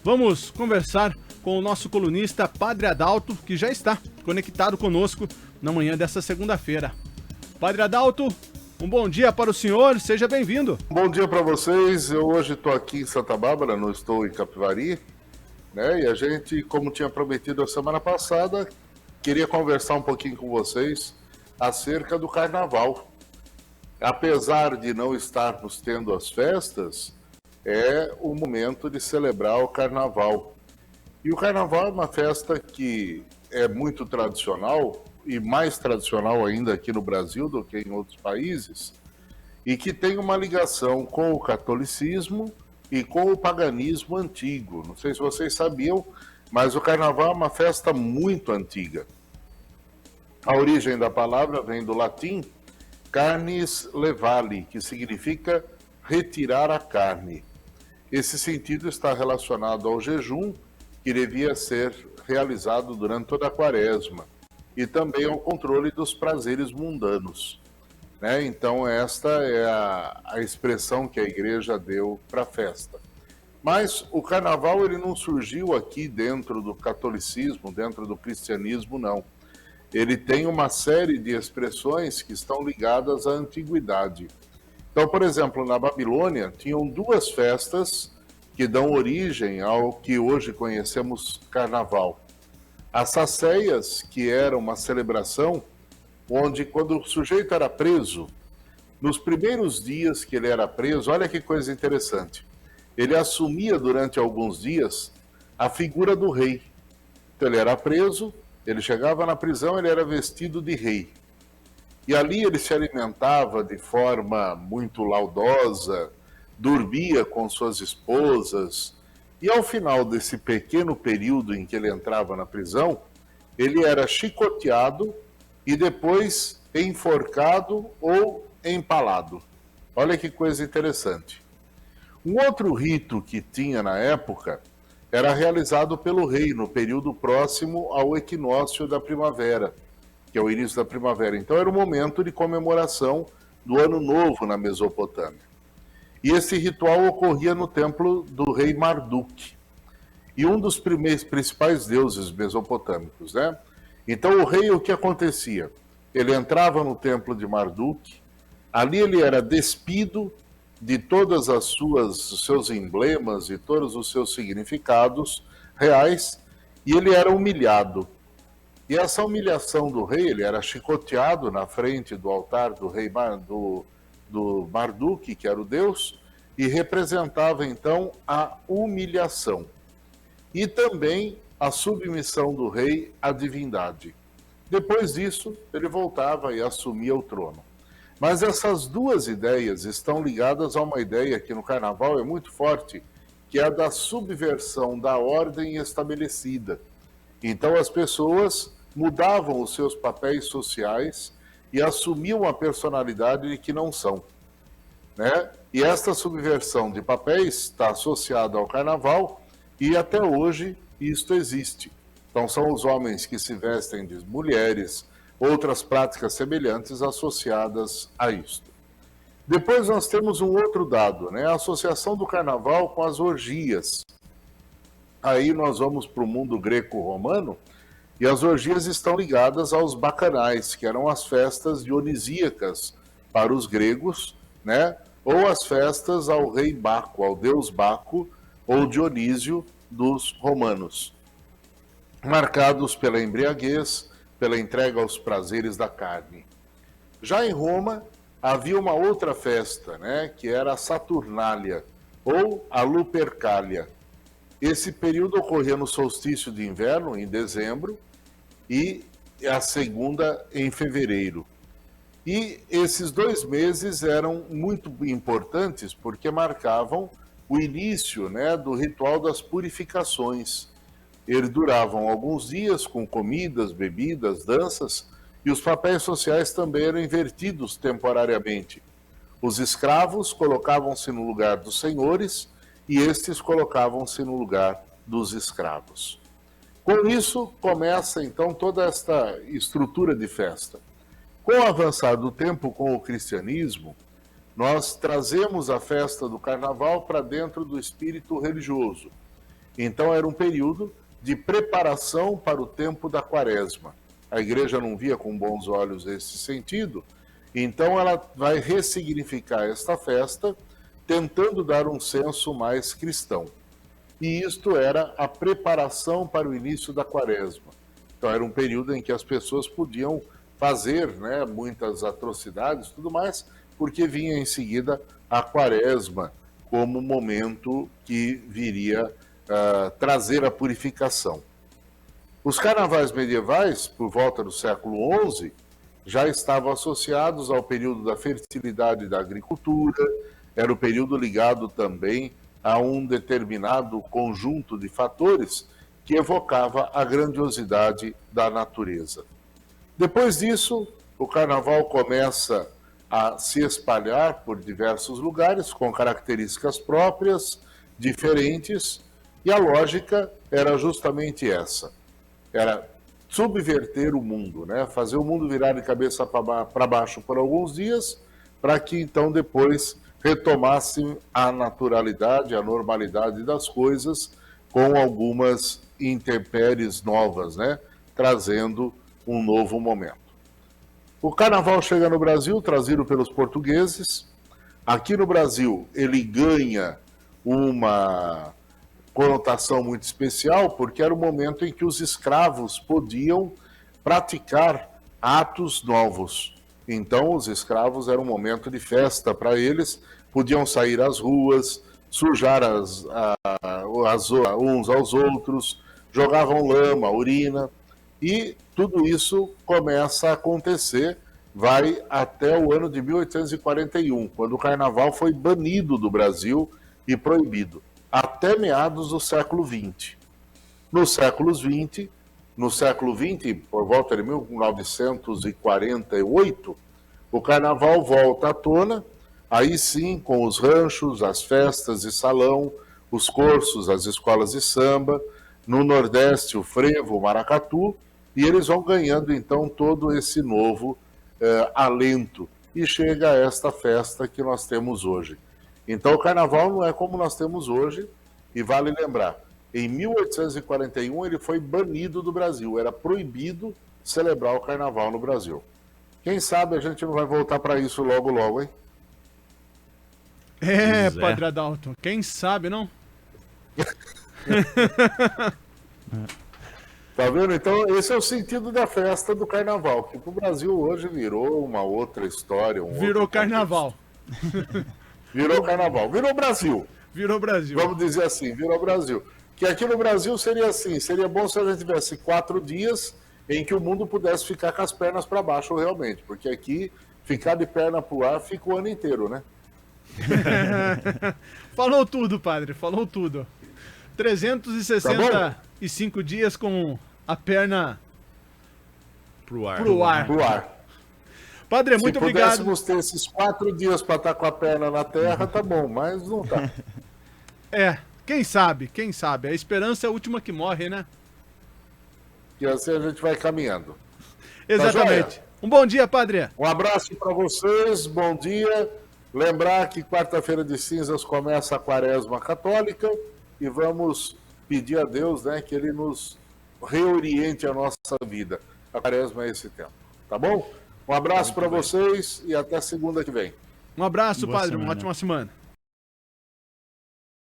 Vamos conversar com o nosso colunista Padre Adalto, que já está conectado conosco na manhã desta segunda-feira. Padre Adalto, um bom dia para o senhor, seja bem-vindo. Bom dia para vocês, eu hoje estou aqui em Santa Bárbara, não estou em Capivari, né? E a gente, como tinha prometido a semana passada, queria conversar um pouquinho com vocês acerca do Carnaval. Apesar de não estarmos tendo as festas, é o momento de celebrar o Carnaval. E o Carnaval é uma festa que é muito tradicional, e mais tradicional ainda aqui no Brasil do que em outros países, e que tem uma ligação com o catolicismo e com o paganismo antigo. Não sei se vocês sabiam, mas o Carnaval é uma festa muito antiga. A origem da palavra vem do latim carnis levali, que significa retirar a carne. Esse sentido está relacionado ao jejum, que devia ser realizado durante toda a quaresma, e também ao controle dos prazeres mundanos. Né? Então esta é a expressão que a igreja deu para a festa. Mas o carnaval ele não surgiu aqui dentro do catolicismo, dentro do cristianismo, não. Ele tem uma série de expressões que estão ligadas à antiguidade. Então, por exemplo, na Babilônia, tinham duas festas que dão origem ao que hoje conhecemos carnaval. As saceias, que era uma celebração onde, quando o sujeito era preso, nos primeiros dias que ele era preso, olha que coisa interessante, ele assumia durante alguns dias a figura do rei. Então ele era preso, ele chegava na prisão, ele era vestido de rei. E ali ele se alimentava de forma muito laudosa, dormia com suas esposas, e ao final desse pequeno período em que ele entrava na prisão, ele era chicoteado e depois enforcado ou empalado. Olha que coisa interessante. Um outro rito que tinha na época era realizado pelo rei no período próximo ao equinócio da primavera, que é o início da primavera. Então era o momento de comemoração do Ano Novo na Mesopotâmia. E esse ritual ocorria no templo do rei Marduk, e um dos principais deuses mesopotâmicos, né? Então o rei, o que acontecia? Ele entrava no templo de Marduk, ali ele era despido de todas os seus emblemas e todos os seus significados reais, e ele era humilhado. E essa humilhação do rei, ele era chicoteado na frente do altar do rei do Marduk, que era o deus, e representava então a humilhação. E também a submissão do rei à divindade. Depois disso, ele voltava e assumia o trono. Mas essas duas ideias estão ligadas a uma ideia que no Carnaval é muito forte, que é a da subversão da ordem estabelecida. Então as pessoas mudavam os seus papéis sociais e assumiam a personalidade de que não são. Né? E esta subversão de papéis está associada ao Carnaval e até hoje isto existe. Então são os homens que se vestem de mulheres, outras práticas semelhantes associadas a isto. Depois nós temos um outro dado, né? A associação do Carnaval com as orgias. Aí nós vamos para o mundo greco-romano, e as orgias estão ligadas aos bacanais, que eram as festas dionisíacas para os gregos, né? Ou as festas ao rei Baco, ao deus Baco, ou Dionísio dos romanos, marcados pela embriaguez, pela entrega aos prazeres da carne. Já em Roma, havia uma outra festa, né? Que era a Saturnália, ou a Lupercalia. Esse período ocorria no solstício de inverno, em dezembro, e a segunda em fevereiro. E esses 2 meses eram muito importantes porque marcavam o início, né, do ritual das purificações. Eles duravam alguns dias com comidas, bebidas, danças, e os papéis sociais também eram invertidos temporariamente. Os escravos colocavam-se no lugar dos senhores e estes colocavam-se no lugar dos escravos. Com isso, começa então toda esta estrutura de festa. Com o avançar do tempo com o cristianismo, nós trazemos a festa do Carnaval para dentro do espírito religioso. Então era um período de preparação para o tempo da quaresma. A igreja não via com bons olhos esse sentido, então ela vai ressignificar esta festa, tentando dar um senso mais cristão. E isto era a preparação para o início da quaresma. Então era um período em que as pessoas podiam fazer, né, muitas atrocidades e tudo mais, porque vinha em seguida a quaresma como momento que viria trazer a purificação. Os carnavais medievais, por volta do século XI, já estavam associados ao período da fertilidade da agricultura, era o período ligado também a um determinado conjunto de fatores que evocava a grandiosidade da natureza. Depois disso, o carnaval começa a se espalhar por diversos lugares, com características próprias, diferentes, e a lógica era justamente essa. Era subverter o mundo, né? Fazer o mundo virar de cabeça para baixo por alguns dias, para que então depois retomasse a naturalidade, a normalidade das coisas, com algumas intempéries novas, né? Trazendo um novo momento. O carnaval chega no Brasil, trazido pelos portugueses. Aqui no Brasil, ele ganha uma conotação muito especial, porque era o momento em que os escravos podiam praticar atos novos. Então, os escravos era um momento de festa para eles, podiam sair às ruas, sujar uns aos outros, jogavam lama, urina, e tudo isso começa a acontecer, vai até o ano de 1841, quando o carnaval foi banido do Brasil e proibido, até meados do século XX. No século XX, por volta de 1948, o carnaval volta à tona, aí sim com os ranchos, as festas de salão, os cursos, as escolas de samba, no Nordeste o frevo, o maracatu, e eles vão ganhando então todo esse novo alento, e chega a esta festa que nós temos hoje. Então o carnaval não é como nós temos hoje, e vale lembrar, em 1841 ele foi banido do Brasil, era proibido celebrar o carnaval no Brasil. Quem sabe a gente não vai voltar para isso logo, logo, hein? Padre Adalto, quem sabe, não? Tá vendo? Então, esse é o sentido da festa do carnaval, que pro Brasil hoje virou uma outra história. Virou carnaval. Virou carnaval. Virou Brasil. Virou Brasil. Vamos dizer assim, virou Brasil. Que aqui no Brasil seria assim, seria bom se a gente tivesse 4 dias em que o mundo pudesse ficar com as pernas para baixo realmente, porque aqui ficar de perna pro ar fica o ano inteiro, né? Falou tudo, padre, falou tudo. 365 dias com a perna pro ar. Pro ar. Padre, muito obrigado. Se pudéssemos ter esses 4 dias para estar com a perna na terra, tá bom, mas não tá. Quem sabe? A esperança é a última que morre, né? E assim a gente vai caminhando. Exatamente. Um bom dia, padre. Um abraço para vocês, bom dia. Lembrar que quarta-feira de cinzas começa a quaresma católica e vamos pedir a Deus, né, que Ele nos reoriente a nossa vida. A quaresma é esse tempo, tá bom? Um abraço para vocês e até segunda que vem. Um abraço, Boa padre. semana. Uma ótima semana.